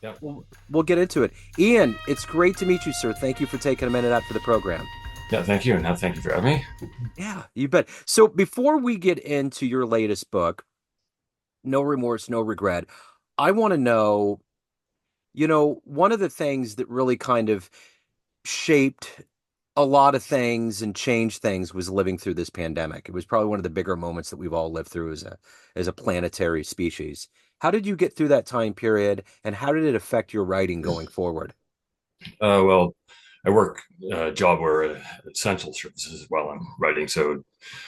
Yeah. We'll get into it. Ian, it's great to meet you, sir. Thank you for taking a minute out for the program. Yeah. Thank you. And thank you for having me. Yeah, you bet. So before we get into your latest book, No Remorse, No Regret, I want to know, one of the things that really kind of shaped a lot of things and changed things was living through this pandemic. It was probably one of the bigger moments that we've all lived through as a planetary species. How did you get through that time period, and how did it affect your writing going forward? Well, I work a job where essential services while I'm writing. So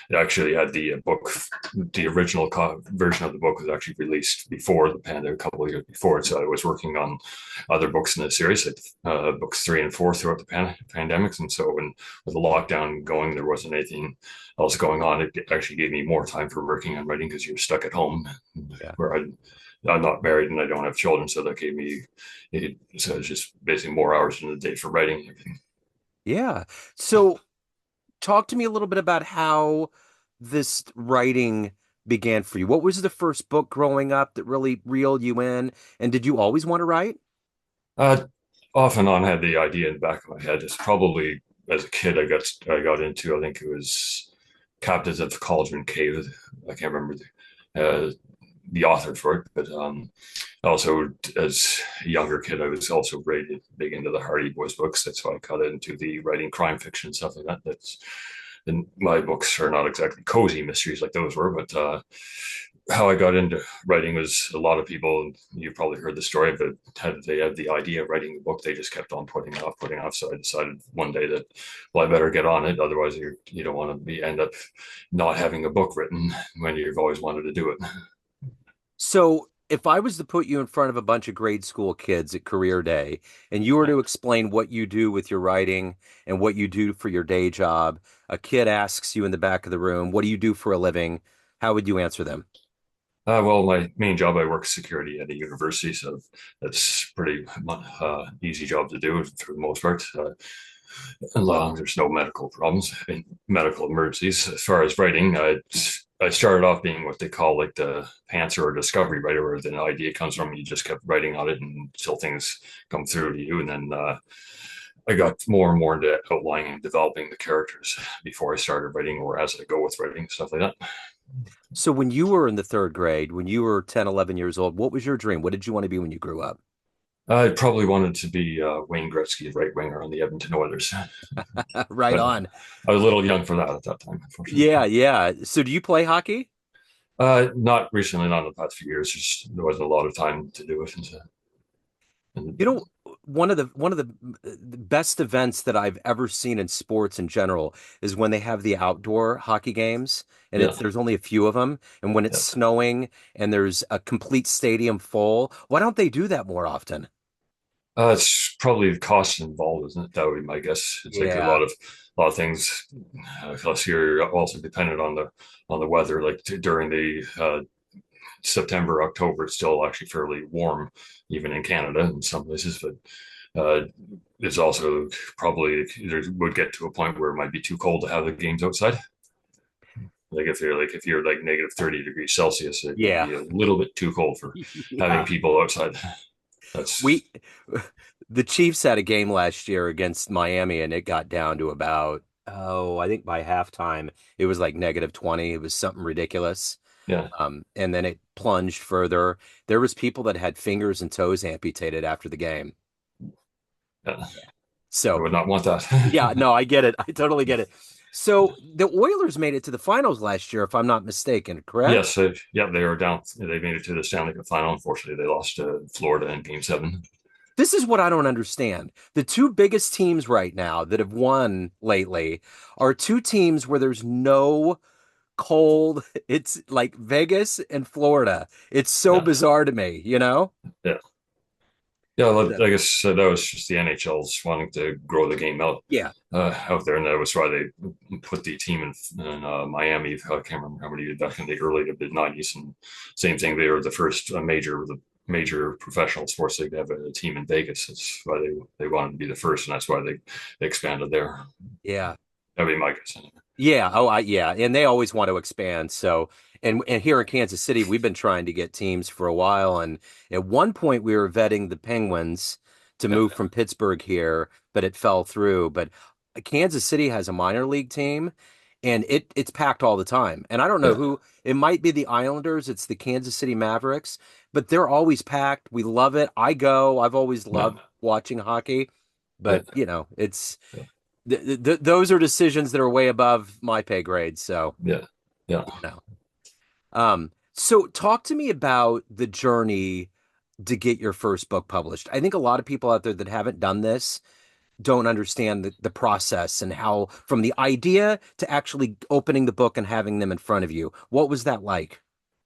it actually had the book, the original version of the book was actually released before the pandemic, a couple of years before. So I was working on other books in the series, like books 3 and 4 throughout the pandemics. And so when with the lockdown going, there wasn't anything else going on. It actually gave me more time for working on writing because you're stuck at home Yeah. where I'm not married and I don't have children. So that gave me, so it's just basically more hours in the day for writing and everything. Yeah. So talk to me a little bit about how this writing began for you. What was the first book growing up that really reeled you in? And did you always want to write? Uh, Off and on had the idea in the back of my head. It's probably as a kid I got into. I think it was Captains of the Cauldron Cave. I can't remember the author for it, but also as a younger kid, I was also really big into the Hardy Boys books. That's why I got into the writing crime fiction stuff like that. That's and my books are not exactly cozy mysteries like those were, but how I got into writing was a lot of people. You've probably heard the story, but they had the idea of writing a book. They just kept on putting it off, putting it off. So I decided one day that, well, I better get on it. Otherwise, you don't want to be end up not having a book written when you've always wanted to do it. So if I was to put you in front of a bunch of grade school kids at career day and you were to explain what you do with your writing and what you do for your day job, a kid asks you in the back of the room, what do you do for a living? How would you answer them? Well, my main job, I work security at a university, so that's pretty easy job to do for the most part. As long as there's no medical problems and medical emergencies. As far as writing, I started off being what they call like the pantser or discovery writer, where the idea comes from. You just kept writing on it until things come through to you, and then I got more and more into outlining and developing the characters before I started writing, or as I go with writing stuff like that. So when you were in the third grade, when you were 10, 11 years old, what was your dream? What did you want to be when you grew up? I probably wanted to be Wayne Gretzky, right winger on the Edmonton Oilers, Right but on. I was a little young for that at that time, unfortunately. Yeah, yeah. So do you play hockey? Not recently, not in the past few years. Just there wasn't a lot of time to do it. You And know, one of the best events that I've ever seen in sports in general is when they have the outdoor hockey games, and yeah, there's only a few of them, and when it's yeah. snowing and there's a complete stadium full. Why don't they do that more often? It's probably the cost involved, isn't it? That would be my guess. It's like Yeah. a lot of things. Plus, you're also dependent on the weather. Like during the September, October, it's still actually fairly warm, even in Canada in some places. But it's also probably there would get to a point where it might be too cold to have the games outside. If you're like negative 30 degrees Celsius, it would Yeah. be a little bit too cold for having Yeah. people outside. That's We the Chiefs had a game last year against Miami and it got down to about, oh, I think by halftime it was like negative 20. It was something ridiculous. yeah. And then it plunged further. There was people that had fingers and toes amputated after the game. Yeah. I So, would not want that. yeah, no, I get it. I totally get it. So the Oilers made it to the finals last year, if I'm not mistaken, correct? Yes, yeah, they were down. They made it to the Stanley Cup final. Unfortunately, they lost to Florida in Game 7. This is what I don't understand. The two biggest teams right now that have won lately are two teams where there's no cold. It's like Vegas and Florida. It's so Yeah, bizarre to me, you know? yeah, yeah. Well, So, I guess that was just the NHL's wanting to grow the game yeah. out there, and that was why they put the team in Miami. I can't remember how many back in the early to mid '90s, and same thing. They were the first major professional sports league to have a team in Vegas. That's why they wanted to be the first, and that's why they expanded there. Yeah. That'd be my guess. Yeah. Oh, yeah. And they always want to expand. So And here in Kansas City, we've been trying to get teams for a while. And at one point, we were vetting the Penguins to Yeah, move from Pittsburgh here, but it fell through. But Kansas City has a minor league team, and it's packed all the time. And I don't know yeah, who it might be, the Islanders, it's the Kansas City Mavericks, but they're always packed. We love it. I go. I've always yeah, loved watching hockey, yeah, but it's yeah, those are decisions that are way above my pay grade. So, yeah, yeah. you know. So talk to me about the journey to get your first book published. I think a lot of people out there that haven't done this don't understand the process and how from the idea to actually opening the book and having them in front of you. What was that like?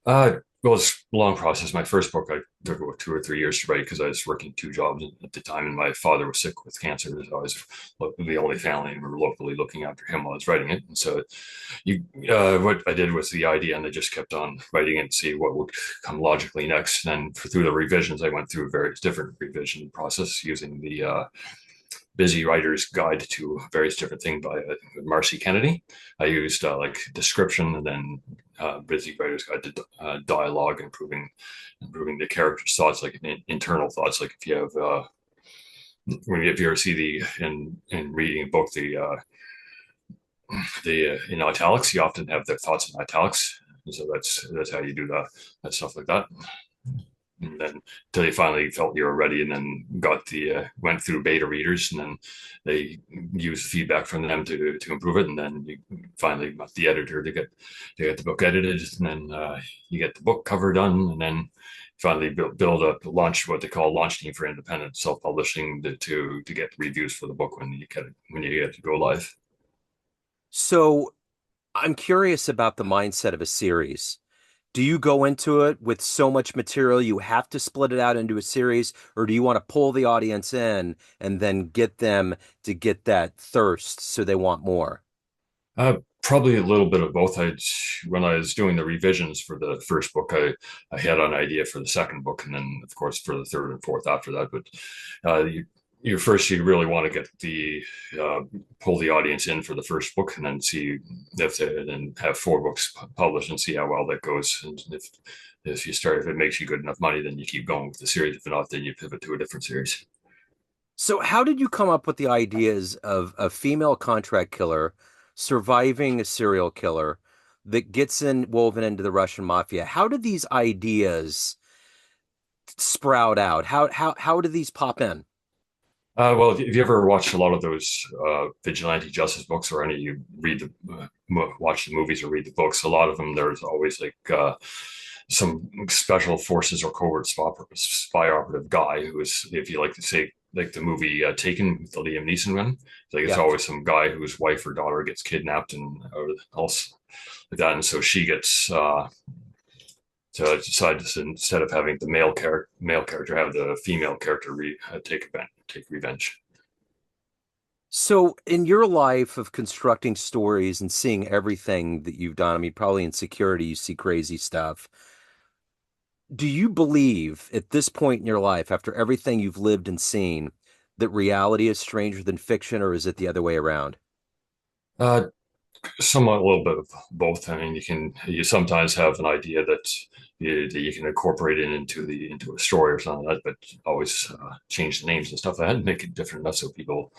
Well, it's a long process. My first book, I took about 2 or 3 years to write because I was working two jobs at the time, and my father was sick with cancer. So I was the only family, and we were locally looking after him while I was writing it. And so, what I did was the idea, and I just kept on writing it and see what would come logically next. And then through the revisions, I went through various different revision process using the Busy Writer's Guide to Various Different Things by Marcy Kennedy. I used like description and then Busy Writer's Guide to dialogue, improving the character's thoughts, like internal thoughts. Like if you have if you ever see in reading a book the in italics, you often have their thoughts in italics. And so that's how you do that stuff like that. And then until you finally felt you were ready, and then got the went through beta readers, and then they used feedback from them to improve it, and then you finally got the editor to get the book edited, and then you get the book cover done, and then finally build up launch what they call launch team for independent self-publishing to get reviews for the book when you get to go live. So I'm curious about the mindset of a series. Do you go into it with so much material you have to split it out into a series, or do you want to pull the audience in and then get them to get that thirst so they want more? Probably a little bit of both. When I was doing the revisions for the first book, I had an idea for the second book, and then of course for the third and fourth after that. But you really want to get the pull the audience in for the first book, and then see if they then have four books published and see how well that goes. And if it makes you good enough money, then you keep going with the series. If not, then you pivot to a different series. So, how did you come up with the ideas of a female contract killer surviving a serial killer that gets woven into the Russian mafia? How did these ideas sprout out? How do these pop in? Well, if you ever watch a lot of those vigilante justice books, or any you read watch the movies or read the books, a lot of them there's always like some special forces or covert spy operative guy who is, if you like to say, like the movie Taken with the Liam Neeson one, like it's Yeah. always some guy whose wife or daughter gets kidnapped and or else like that, and so she gets to decide to, instead of having the male character have the female character take revenge. So, in your life of constructing stories and seeing everything that you've done, I mean, probably in security, you see crazy stuff. Do you believe at this point in your life, after everything you've lived and seen, that reality is stranger than fiction, or is it the other way around? Uh, Somewhat, a little bit of both. I mean, you sometimes have an idea that you can incorporate it into a story or something like that, but always change the names and stuff like that and make it different enough so people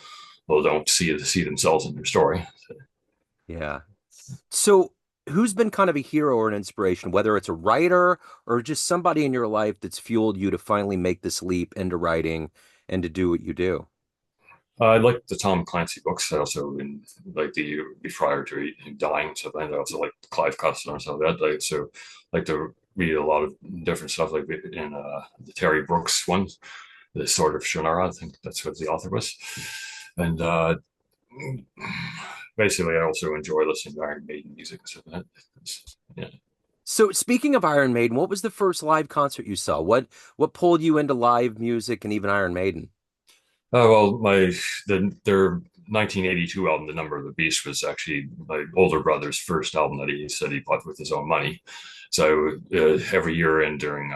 don't see themselves in your story. Yeah. So, who's been kind of a hero or an inspiration, whether it's a writer or just somebody in your life that's fueled you to finally make this leap into writing and to do what you do? I like the Tom Clancy books. I also like the prior to him dying. So I also like Clive Cussler and stuff like that. Like to read a lot of different stuff, like in the Terry Brooks one, the Sword of Shannara. I think that's what the author was. And basically, I also enjoy listening to Iron Maiden music and stuff like that. Yeah. So, speaking of Iron Maiden, what was the first live concert you saw? What pulled you into live music and even Iron Maiden? Well, their 1982 album, The Number of the Beast, was actually my older brother's first album that he said he bought with his own money. So every year and during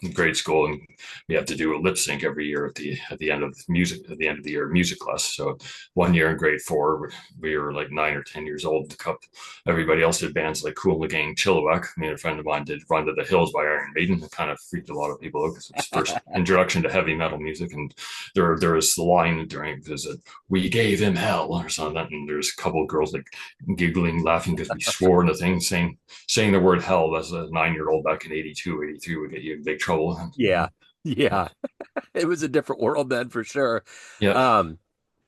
grade school, and we have to do a lip sync every year at the end of music at the end of the year music class. So one year in grade 4, we were like 9 or 10 years old. The cup, everybody else did bands like Cool and the Gang, Chilliwack. Me and a friend of mine did Run to the Hills by Iron Maiden. It kind of freaked a lot of people out because it was first introduction to heavy metal music. And there was the line during visit, "We gave him hell" or something, and there's a couple of girls like giggling, laughing because we swore in the thing, saying the word hell as a 9 year old back in 82, 83 would get you in big trouble. Yeah. Yeah. It was a different world then for sure. Yeah, Um,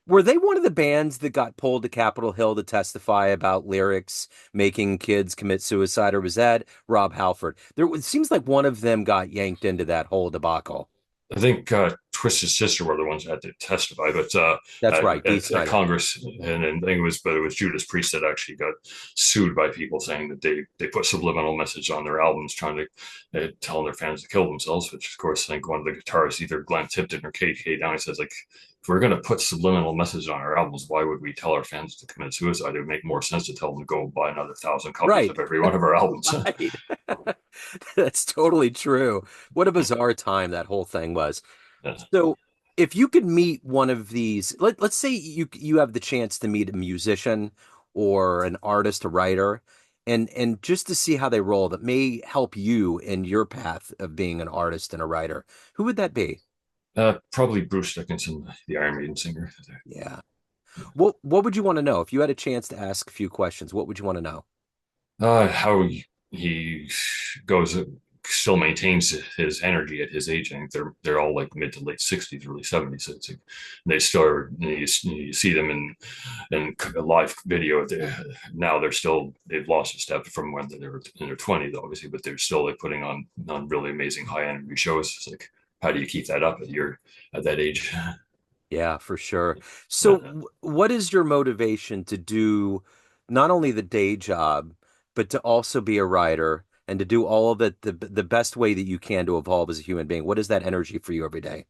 were they one of the bands that got pulled to Capitol Hill to testify about lyrics making kids commit suicide, or was that Rob Halford? It seems like one of them got yanked into that whole debacle. I think Twisted Sister were the ones that had to testify, but That's right, Dee at Snider. Congress, and I think it was Judas Priest that actually got sued by people saying that they put subliminal message on their albums, trying to telling their fans to kill themselves. Which, of course, I think one of the guitarists, either Glenn Tipton or KK Downey, says like, if we're going to put subliminal message on our albums, why would we tell our fans to commit suicide? It would make more sense to tell them to go buy another 1,000 copies Right. of every one of our albums. Right. That's totally true. What a bizarre time that whole thing was. Yeah. So, if you could meet one of these, let's say you have the chance to meet a musician or an artist, a writer, and just to see how they roll that may help you in your path of being an artist and a writer, who would that be? Probably Bruce Dickinson, the Iron Maiden singer. Yeah. What would you want to know if you had a chance to ask a few questions? What would you want to know? How he goes, still maintains his energy at his age. I think they're all like mid to late 60s, early 70s. So it's like, they still are, you see them in a live video. Now they've lost a step from when they were in their 20s, obviously, but they're still like putting on really amazing high energy shows. It's like, how do you keep that up at that age? Yeah, for sure. So, Yeah. what is your motivation to do not only the day job, but to also be a writer and to do all of it the best way that you can to evolve as a human being? What is that energy for you every day?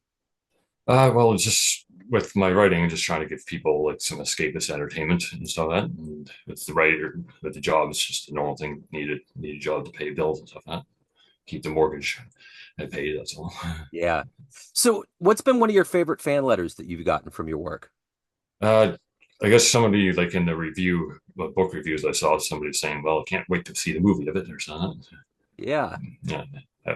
Well, just with my writing, just trying to give people like some escapist entertainment and stuff like that. And with the writer, with the job, it's just a normal thing. Need a job to pay bills and stuff like that. Keep the mortgage and paid. That's all. Yeah. So, what's been one of your favorite fan letters that you've gotten from your work? Uh, I guess somebody like in the book reviews, I saw somebody saying, "Well, I can't wait to see the movie of it" or something. Yeah. Yeah, I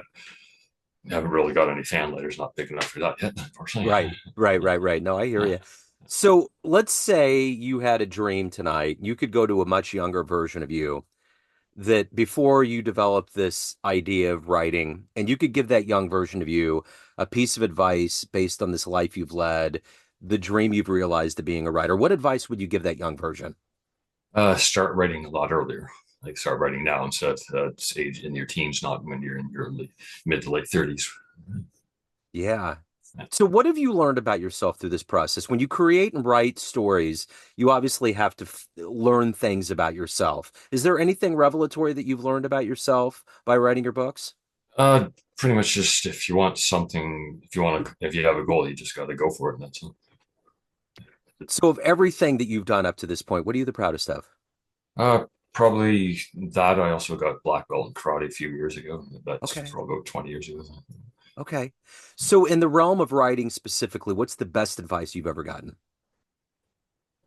haven't really got any fan letters. Not big enough for that yet, unfortunately. Right. Right, right, right. No, I hear Uh, you. So, let's say you had a dream tonight. You could go to a much younger version of you that before you developed this idea of writing, and you could give that young version of you a piece of advice based on this life you've led, the dream you've realized of being a writer, what advice would you give that young version? Start writing a lot earlier. Like start writing now instead of age in your teens, not when you're in your mid to late 30s. Yeah. So, what have you learned about yourself through this process? When you create and write stories, you obviously have to learn things about yourself. Is there anything revelatory that you've learned about yourself by writing your books? Uh, Pretty much just if you have a goal, you just got to go for it. And that's it. So, of everything that you've done up to this point, what are you the proudest of? Uh, Probably that. I also got black belt in karate a few years ago. That's Okay. for about 20 years ago. Okay. So, in the realm of writing specifically, what's the best advice you've ever gotten?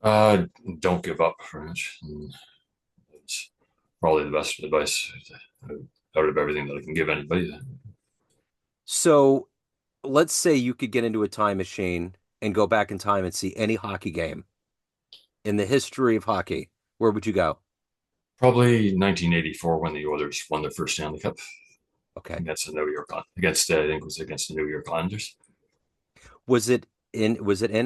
Uh, don't give up, very much. And it's probably the best advice out of everything that I can give anybody. So, let's say you could get into a time machine and go back in time and see any hockey game in the history of hockey. Where would you go? Probably 1984 when the Oilers won their first Stanley Cup Okay. against the New York against I think it was against the New York Islanders. Was it in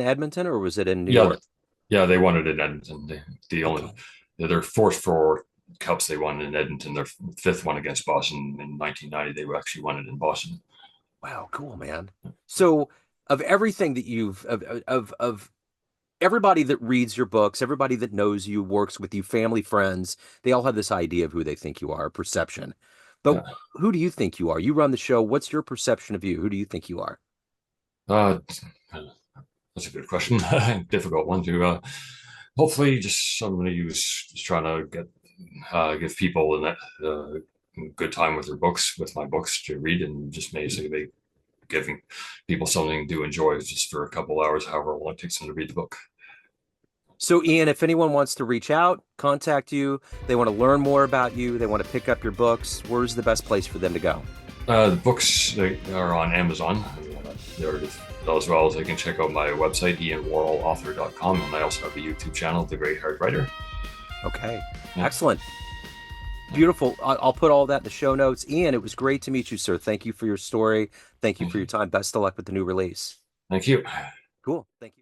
Edmonton or was it in New Yeah, York? yeah, they won it in Edmonton. The only Okay. their fourth four cups they won in Edmonton. Their fifth one against Boston in 1990. They actually won it in Boston. Wow, cool, man. So, of everything that of everybody that reads your books, everybody that knows you, works with you, family, friends, they all have this idea of who they think you are, perception. But Yeah. who do you think you are? You run the show. What's your perception of you? Who do you think you are? Uh, that's a good question. Difficult one to. Hopefully, just somebody who's just trying to give people good time with their books, with my books to read, and just basically giving people something to enjoy just for a couple hours, however long it takes them to read the book. So, Ian, if anyone wants to reach out, contact you, they want to learn more about you, they want to pick up your books, where's the best place for them to go? The books are on Amazon. They're, as well as I can check out my website, ianworrallauthor.com, and I also have a YouTube channel, The Great Hard Writer. Okay, Yeah. excellent. Beautiful. I'll put all that in the show notes. Ian, it was great to meet you, sir. Thank you for your story. Thank you Thank for your you. time. Best of luck with the new release. Thank you. Cool. Thank you.